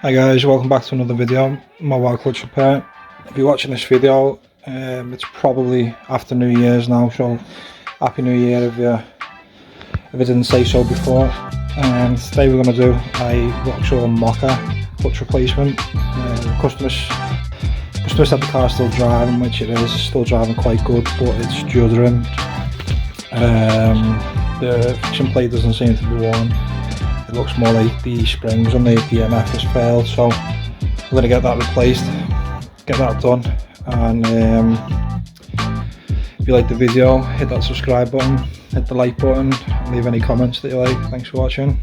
Hi guys, welcome back to another video. MobileClutchRepair. If you're watching this video, it's probably after New Year's now, so Happy New Year if I didn't say so before. And today we're going to do a Vauxhall Mokka clutch replacement. Customers said the car's still driving, which it is, still driving quite good, but it's juddering. The friction plate doesn't seem to be worn. It looks more like the springs on the DMF has failed, so we're going to get that replaced, get that done. And if you like the video, hit that subscribe button, hit the like button, and leave any comments that you like. Thanks for watching.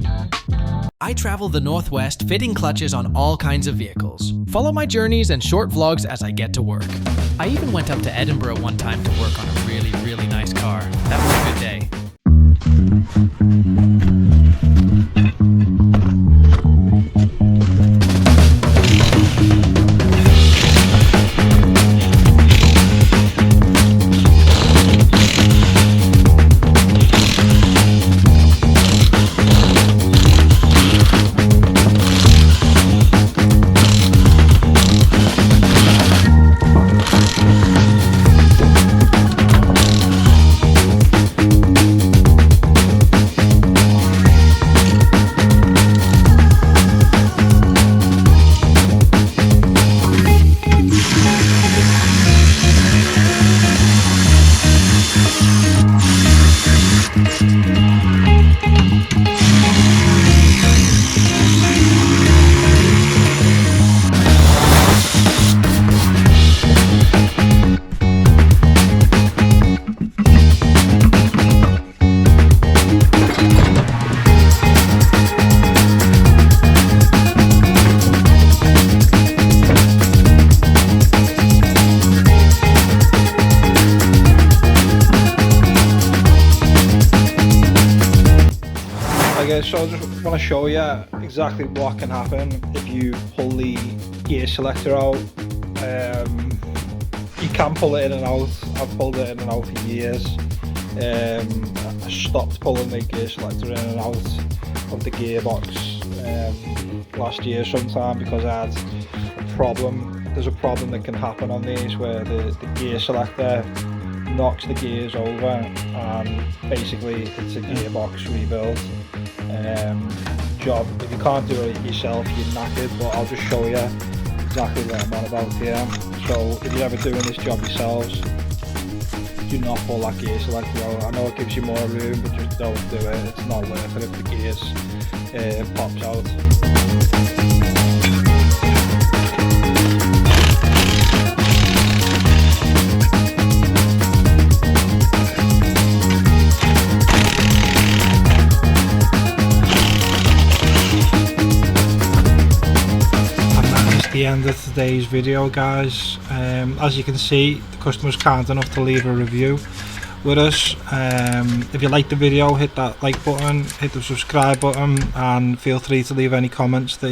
I travel the Northwest fitting clutches on all kinds of vehicles. Follow my journeys and short vlogs as I get to work. I even went up to Edinburgh one time to work on a really nice car. That was a good day. So I just want to show you exactly what can happen if you pull the gear selector out. You can pull it in and out. I've pulled it in and out for years. I stopped pulling the gear selector in and out of the gearbox last year sometime because I had a problem. There's a problem that can happen on these where the gear selector knocks the gears over and basically it's a gearbox rebuild job. If you can't do it yourself, you're knackered, but I'll just show you exactly what I'm on about here. So if you're ever doing this job yourselves, do not pull that gear selector out. I know it gives you more room, but just don't do it. It's not worth it if the gears pops out. The end of today's video, guys. As you can see, the customer's kind enough to leave a review with us. If you like the video, hit that like button, hit the subscribe button, and feel free to leave any comments that